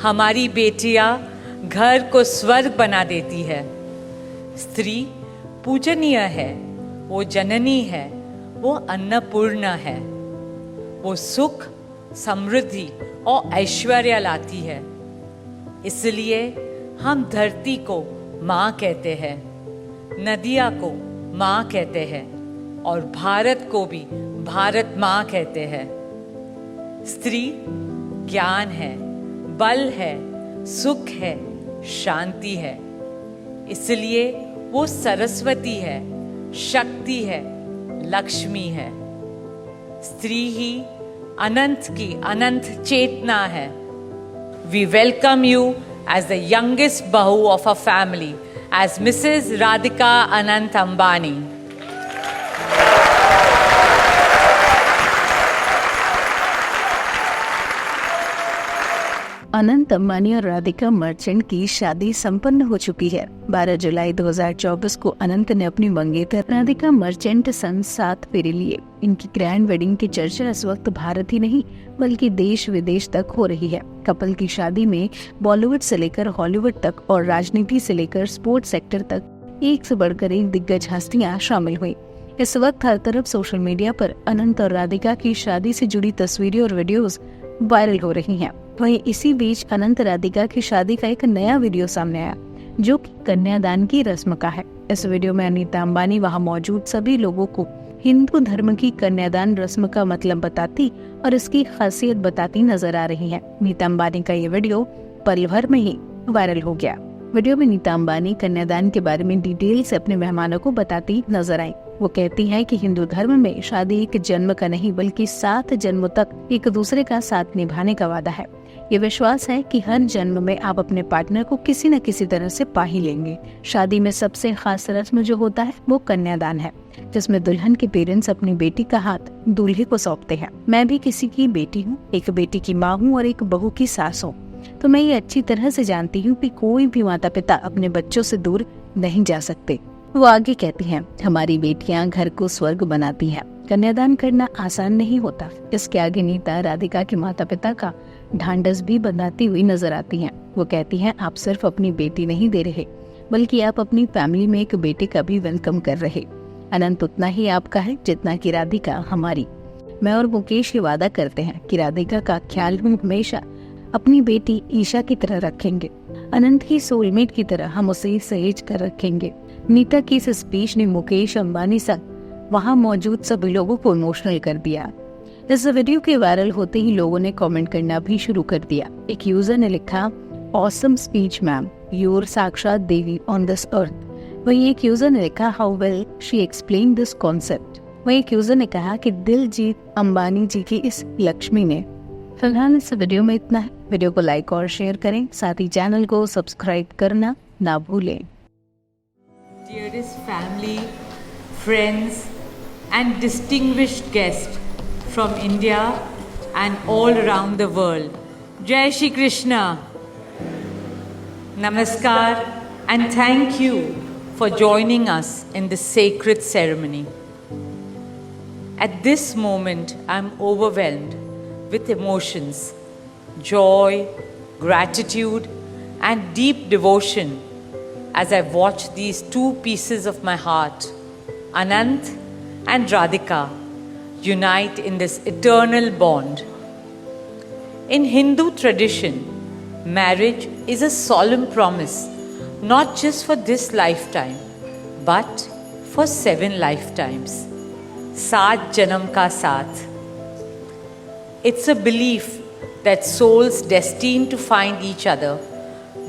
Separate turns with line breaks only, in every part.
हमारी बेटियां घर को स्वर्ग बना देती है। स्त्री पूजनीय है, वो जननी है, वो अन्नपूर्णा है, वो सुख, समृद्धि और ऐश्वर्य लाती है। इसलिए हम धरती को माँ कहते हैं, नदिया को माँ कहते हैं और भारत को भी भारत माँ कहते हैं। स्त्री ज्ञान है, बल है, सुख है, शांति है। इसलिए वो सरस्वती है, शक्ति है, लक्ष्मी है। स्त्री ही अनंत की अनंत चेतना है। We welcome you as the youngest bahu of our family, as Mrs. Radhika Anant Ambani.
Anant Ambani और राधिका मर्चेंट की शादी संपन्न हो चुकी है। 12 जुलाई 2024 को अनंत ने अपनी मंगेतर राधिका मर्चेंट संग 7 फेरे लिए। इनकी ग्रैंड वेडिंग की चर्चा इस वक्त भारत ही नहीं बल्कि देश विदेश तक हो रही है। कपल की शादी में बॉलीवुड से लेकर हॉलीवुड तक और राजनीति से लेकर स्पोर्ट्स सेक्टर तक एक से बढ़कर एक दिग्गज हस्तियां शामिल हुई। इस वक्त हर तरफ सोशल मीडिया पर अनंत और राधिका की शादी से जुड़ी तस्वीरें और वीडियोस वायरल हो रही हैं। वहीं इसी बीच अनंत राधिका की शादी का एक नया वीडियो सामने आया जो कि कन्यादान की रस्म का है। इस वीडियो में अनीता अंबानी वहां मौजूद सभी लोगों को हिंदू धर्म की कन्यादान रस्म का मतलब बताती और इसकी खासियत बताती नजर आ रही हैं। नीता अंबानी का ये वीडियो पल भर में ही वायरल हो गया। वीडियो में नीता अंबानी कन्यादान के बारे में डिटेल से अपने मेहमानों को बताती नजर आई। वो कहती हैं कि हिंदू धर्म में शादी एक जन्म का नहीं बल्कि 7 जन्मों तक एक दूसरे का साथ निभाने का वादा है। ये विश्वास है कि हर जन्म में आप अपने पार्टनर को किसी न किसी तरह से पा ही लेंगे। शादी में सबसे खास रस्म जो होता है वो कन्यादान है, जिसमें दुल्हन के पेरेंट्स अपनी बेटी का हाथ दूल्हे को सौंपते हैं। मैं भी किसी की बेटी हूँ, एक बेटी की माँ हूँ और एक बहू की सास हूँ, तो मैं ये अच्छी तरह से जानती हूँ कि कोई भी माता पिता अपने बच्चों से दूर नहीं जा सकते। वो आगे कहती हैं, हमारी बेटियां घर को स्वर्ग बनाती हैं। कन्यादान करना आसान नहीं होता। इसके आगे नीता राधिका के माता पिता का ढांढस भी बनाती हुई नजर आती हैं। वो कहती हैं, आप सिर्फ अपनी बेटी नहीं दे रहे बल्कि आप अपनी फैमिली में एक बेटे का भी वेलकम कर रहे। अनंत उतना ही आपका है जितना कि राधिका हमारी। मैं और मुकेश ये वादा करते हैं कि राधिका का ख्याल हम हमेशा अपनी बेटी ईशा की तरह रखेंगे। अनंत की सोलमेट की तरह हम उसे सहेज कर रखेंगे। नीता की इस स्पीच ने मुकेश अंबानी संग वहां मौजूद सभी लोगों को इमोशनल कर दिया। इस वीडियो के वायरल होते ही लोगों ने कमेंट करना भी शुरू कर दिया। एक यूजर ने लिखा, ऑसम स्पीच मैम, यूर साक्षात देवी ऑन दिस अर्थ। वही एक यूजर ने लिखा, how well she explain this concept. वही एक यूजर ने कहा कि दिल जीत अंबानी जी की इस लक्ष्मी ने। फिलहाल इस वीडियो में इतना है। वीडियो को लाइक और शेयर करें, साथ ही चैनल को सब्सक्राइब करना ना भूलें।
Dearest family, friends and distinguished guests from India and all around the world. Jai Shri Krishna. Namaskar and thank you for joining us in this sacred ceremony. At this moment, I am overwhelmed with emotions, joy, gratitude and deep devotion as I watch these two pieces of my heart, Anant and Radhika, unite in this eternal bond. In Hindu tradition, marriage is a solemn promise, not just for this lifetime, but for 7 lifetimes. 7 janam ka saath. It's a belief that souls destined to find each other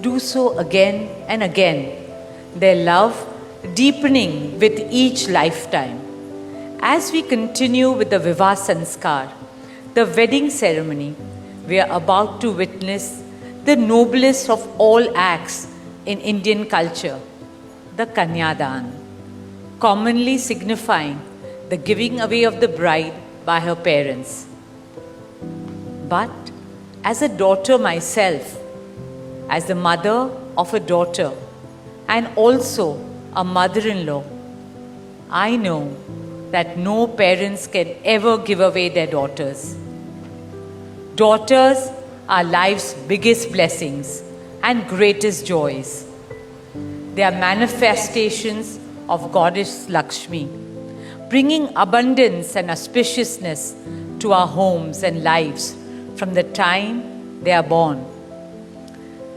do so again and again, their love deepening with each lifetime. As we continue with the Vivah Sanskar, the wedding ceremony, we are about to witness the noblest of all acts in Indian culture, the Kanyadan, commonly signifying the giving away of the bride by her parents. But as a daughter myself, as the mother of a daughter and also a mother-in-law, I know that no parents can ever give away their daughters. Daughters our life's biggest blessings and greatest joys. They are manifestations of Goddess Lakshmi, bringing abundance and auspiciousness to our homes and lives from the time they are born.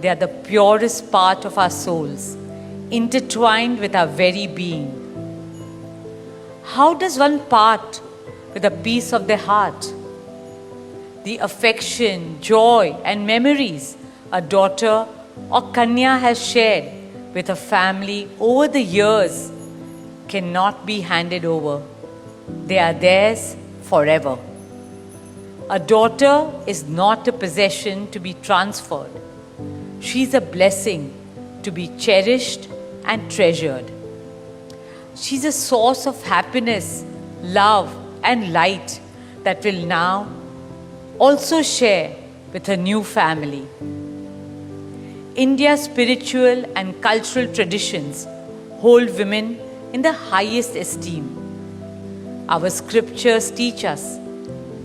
They are the purest part of our souls, intertwined with our very being. How does one part with a piece of their heart? The affection, joy, and memories a daughter or Kanya has shared with a family over the years cannot be handed over. They are theirs forever. A daughter is not a possession to be transferred. She is a blessing to be cherished and treasured. She is a source of happiness, love, and light that will now also share with her new family. India's spiritual and cultural traditions hold women in the highest esteem. Our scriptures teach us,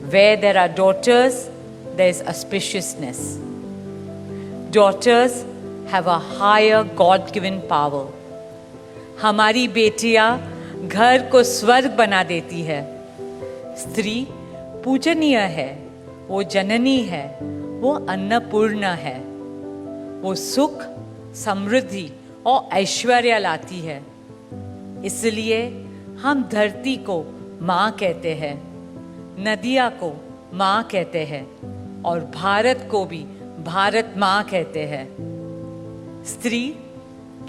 where there are daughters, there is auspiciousness. Daughters have a higher God-given power. हमारी बेटियां घर को स्वर्ग बना देती है. स्त्री पूजनीय है, वो जननी है, वो अन्नपूर्णा है. वो सुख, समृद्धि और ऐश्वर्य लाती है. इसलिए हम धरती को माँ कहते हैं, नदिया को माँ कहते हैं और भारत को भी भारत माँ कहते हैं. स्त्री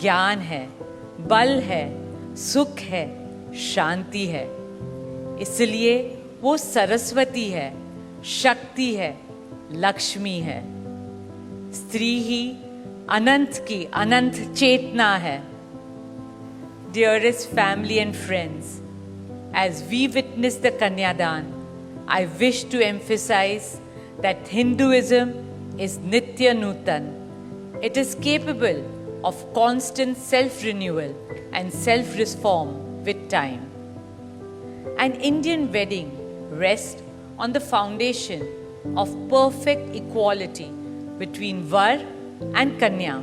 ज्ञान है, बल है, सुख है, शांति है. इसलिए वो सरस्वती है, शक्ति है, लक्ष्मी है. स्त्री ही अनंत की अनंत चेतना है. Dearest family and friends, as we witness the Kanyadan, I wish to emphasize that Hinduism is Nitya Nutan. It is capable of constant self-renewal and self-reform with time. An Indian wedding rests on the foundation of perfect equality between Var and Kanya,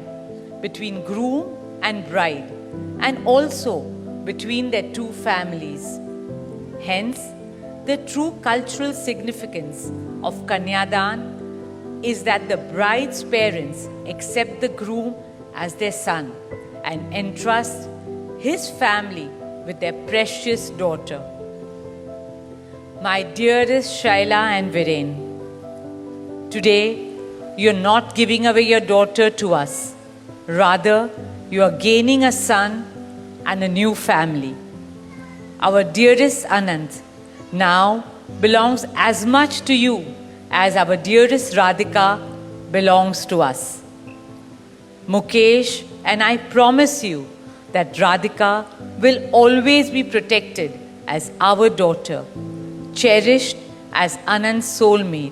between groom and bride, and also between their two families. Hence, the true cultural significance of Kanyadan is that the bride's parents accept the groom as their son and entrust his family with their precious daughter. My dearest Shaila and Viren, today you are not giving away your daughter to us. Rather, you are gaining a son and a new family. Our dearest Anant now belongs as much to you as our dearest Radhika belongs to us. Mukesh and I promise you that Radhika will always be protected as our daughter, cherished as Anand's soulmate,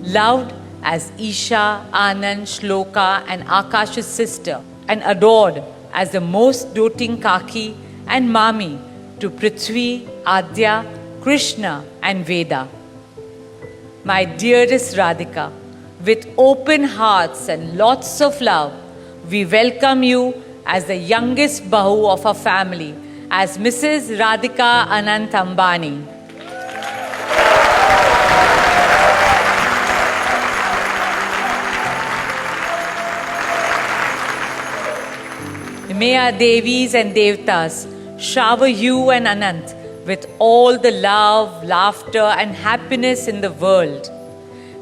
loved as Isha, Anand, Shloka and Akash's sister, and adored as the most doting Kaki and Mami to Prithvi, Adya, Krishna and Veda. My dearest Radhika, with open hearts and lots of love, we welcome you as the youngest Bahu of our family, as Mrs. Radhika Anant Ambani. May our Devis and Devtas shower you and Anant with all the love, laughter and happiness in the world.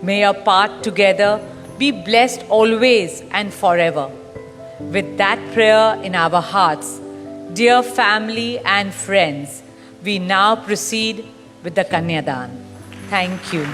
May your path together be blessed always and forever. With that prayer in our hearts, dear family and friends, we now proceed with the Kanyadan. Thank you.